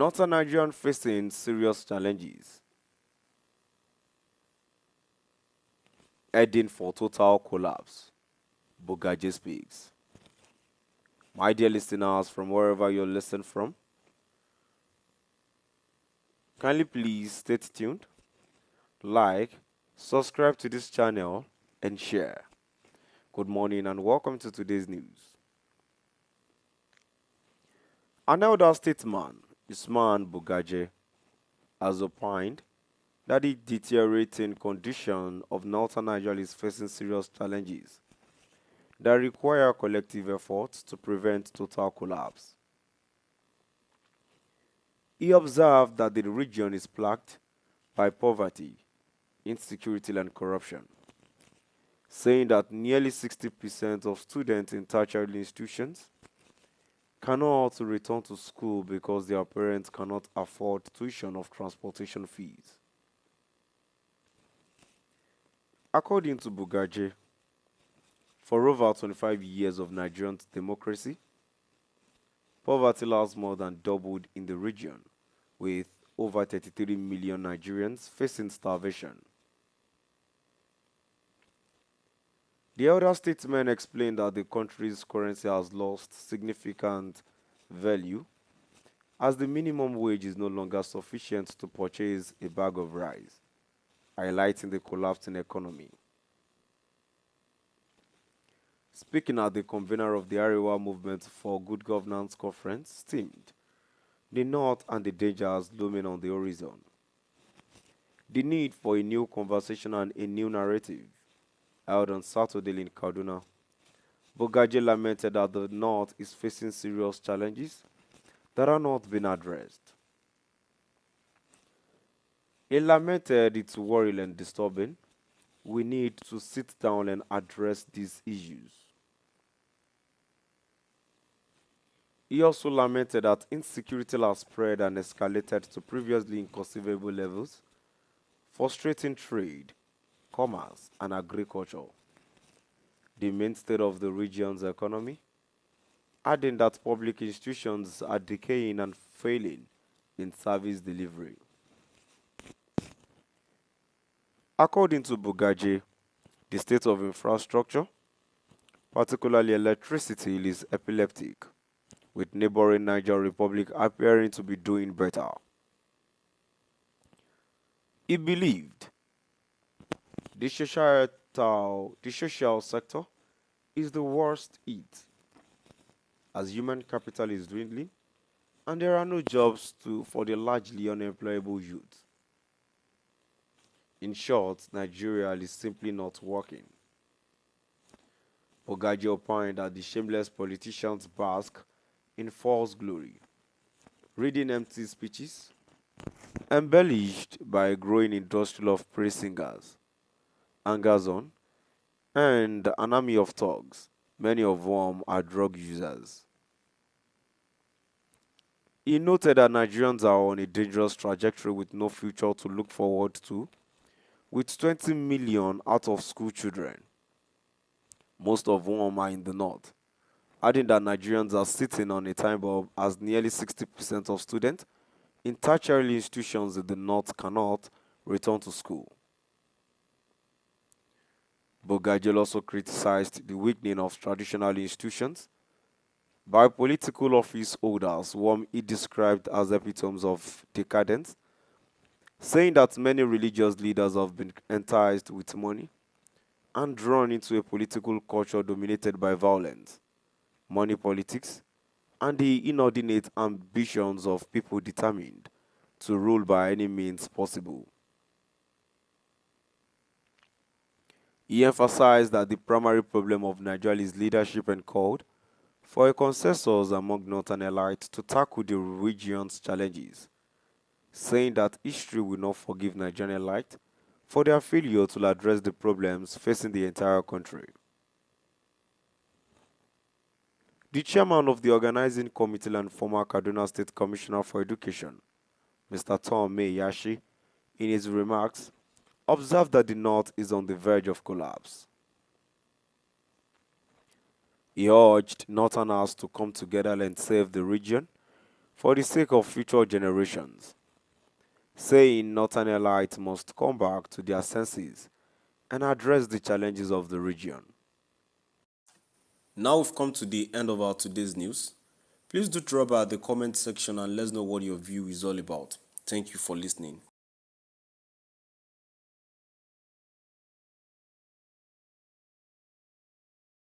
Northern Nigerian facing serious challenges, heading for total collapse. Bugaje speaks. My dear listeners, from wherever you're listening from, kindly please stay tuned, like, subscribe to this channel, and share. Good morning and welcome to today's news. An elder statesman, Usman Bugaje, has opined that the deteriorating condition of northern Nigeria is facing serious challenges that require collective efforts to prevent total collapse. He observed that the region is plagued by poverty, insecurity, and corruption, saying that nearly 60% of students in tertiary institutions cannot return to school because their parents cannot afford tuition of transportation fees. According to Bugaje, for over 25 years of Nigerian democracy, poverty has more than doubled in the region, with over 33 million Nigerians facing starvation. The elder statesman explained that the country's currency has lost significant value as the minimum wage is no longer sufficient to purchase a bag of rice, highlighting the collapsing economy. Speaking at the convener of the Arewa Movement for Good Governance Conference, themed The North and the Dangers Looming on the Horizon, the need for a new conversation and a new narrative, held on Saturday in Kaduna, Bugaje lamented that the North is facing serious challenges that are not being addressed. He lamented it's worrying and disturbing. We need to sit down and address these issues. He also lamented that insecurity has spread and escalated to previously inconceivable levels, frustrating trade, commerce, and agriculture, the mainstay of the region's economy, adding that public institutions are decaying and failing in service delivery. According to Bugaje, the state of infrastructure, particularly electricity, is epileptic, with neighboring Niger Republic appearing to be doing better. He believed the social sector is the worst hit, as human capital is dwindling and there are no jobs for the largely unemployable youth. In short, Nigeria is simply not working. Bugaje opined that the shameless politicians bask in false glory, reading empty speeches, embellished by a growing industry of praise singers, hangers-on, and an army of thugs, many of whom are drug users. He noted that Nigerians are on a dangerous trajectory with no future to look forward to, with 20 million out of school children, most of whom are in the north, adding that Nigerians are sitting on a time bomb as nearly 60% of students in tertiary institutions in the north cannot return to school. Bugaje also criticized the weakening of traditional institutions by political office holders, whom he described as epitomes of decadence, saying that many religious leaders have been enticed with money and drawn into a political culture dominated by violence, money politics, and the inordinate ambitions of people determined to rule by any means possible. He emphasized that the primary problem of Nigeria is leadership and called for a consensus among northern elites to tackle the region's challenges, saying that history will not forgive Nigerian elite for their failure to address the problems facing the entire country. The chairman of the organizing committee and former Kaduna State Commissioner for Education, Mr. Tom Yashi, in his remarks, observed that the North is on the verge of collapse. He urged Northerners to come together and save the region for the sake of future generations, saying Northern must come back to their senses and address the challenges of the region. Now we've come to the end of our today's news. Please do drop by the comment section and let us know what your view is all about. Thank you for listening.